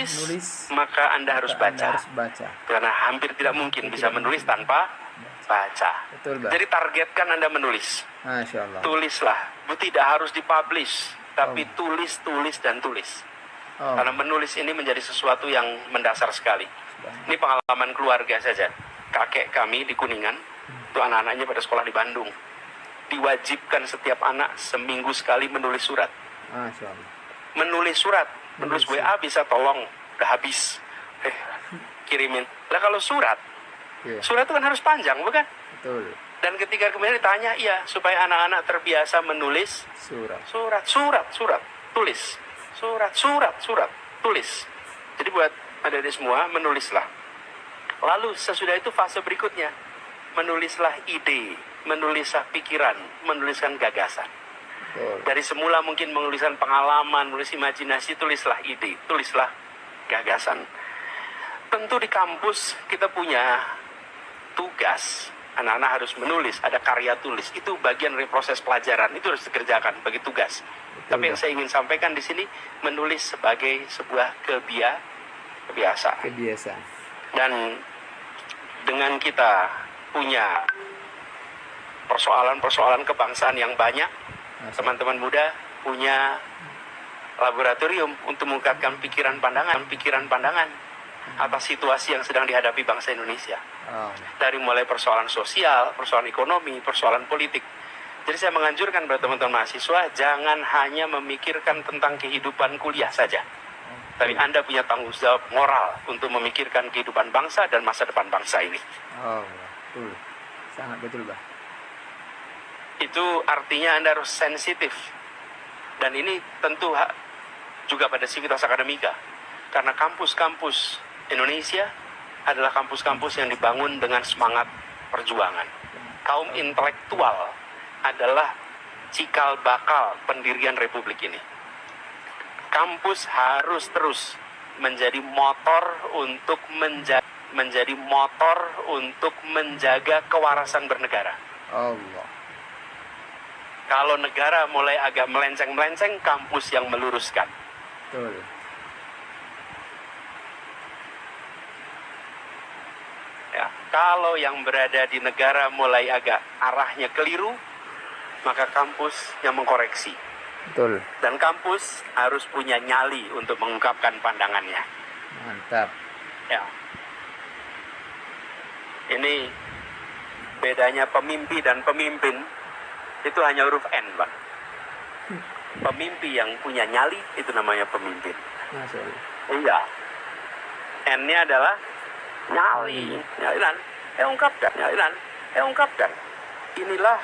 menulis, maka Anda harus baca. Karena hampir tidak mungkin bisa menulis tanpa baca. Betul, Bah. Jadi targetkan Anda menulis. Masya Allah. Tulislah. Tidak harus dipublish, tapi tulis dan tulis. Karena menulis ini menjadi sesuatu yang mendasar sekali. Ini pengalaman keluarga saja. Kakek kami di Kuningan, itu anak-anaknya pada sekolah di Bandung. Diwajibkan setiap anak seminggu sekali menulis surat. Masya Allah. Menulis surat, menulis WA bisa tolong, udah habis. Kirimin. Lah kalau surat, surat itu kan harus panjang, bukan? Betul. Dan ketika kemudian ditanya, iya, supaya anak-anak terbiasa menulis surat, tulis. Surat, tulis. Jadi buat adik-adik semua, menulislah. Lalu sesudah itu fase berikutnya, menulislah ide, menulislah pikiran, menuliskan gagasan. Dari semula mungkin menuliskan pengalaman, menulis imajinasi, tulislah ide, tulislah gagasan. Tentu di kampus kita punya tugas, anak-anak harus menulis, ada karya tulis. Itu bagian dari proses pelajaran, itu harus dikerjakan bagi tugas. Tapi yang saya ingin sampaikan di sini, menulis sebagai sebuah kebiasaan. Dan dengan kita punya persoalan kebangsaan yang banyak, teman-teman muda punya laboratorium untuk mengungkapkan pikiran pandangan atas situasi yang sedang dihadapi bangsa Indonesia. Dari mulai persoalan sosial, persoalan ekonomi, persoalan politik. Jadi saya menganjurkan kepada teman-teman mahasiswa, jangan hanya memikirkan tentang kehidupan kuliah saja. Tapi Anda punya tanggung jawab moral untuk memikirkan kehidupan bangsa dan masa depan bangsa ini. Betul. Sangat betul, Bah. Itu artinya Anda harus sensitif. Dan ini tentu juga pada sivitas akademika. Karena kampus-kampus Indonesia adalah kampus-kampus yang dibangun dengan semangat perjuangan. Kaum intelektual adalah cikal bakal pendirian republik ini. Kampus harus terus menjadi motor untuk menjaga kewarasan bernegara. Allah. Kalau negara mulai agak melenceng-melenceng, kampus yang meluruskan. Betul. Ya, kalau yang berada di negara mulai agak arahnya keliru, maka kampus yang mengkoreksi. Betul. Dan kampus harus punya nyali untuk mengungkapkan pandangannya. Mantap. Ya. Ini bedanya pemimpi dan pemimpin, itu hanya huruf N, Pak. Pemimpi yang punya nyali, itu namanya pemimpin. Iya. N-nya adalah nyali. Nyalilan. Ungkapkan. Inilah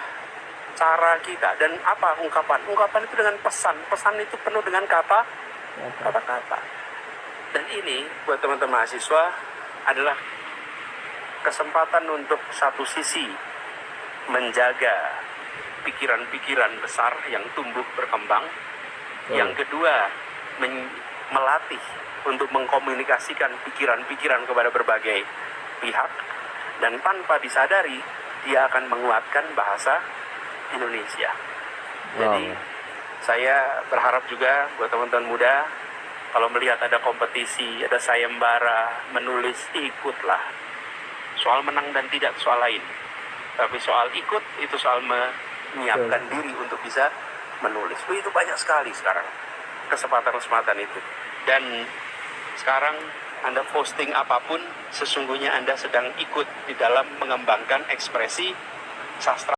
cara kita. Dan apa ungkapan? Ungkapan itu dengan pesan. Pesan itu penuh dengan kata-kata. Dan ini buat teman-teman mahasiswa adalah kesempatan untuk satu sisi menjaga pikiran-pikiran besar yang tumbuh berkembang. Yang kedua, melatih untuk mengkomunikasikan pikiran-pikiran kepada berbagai pihak. Dan tanpa disadari, dia akan menguatkan bahasa Indonesia. Jadi saya berharap juga buat teman-teman muda, kalau melihat ada kompetisi, ada sayembara, menulis, ikutlah. Soal menang dan tidak soal lain. Tapi soal ikut, itu soal menyiapkan diri untuk bisa menulis. Itu banyak sekali sekarang kesempatan-kesempatan itu. Dan sekarang Anda posting apapun, sesungguhnya Anda sedang ikut di dalam mengembangkan ekspresi sastra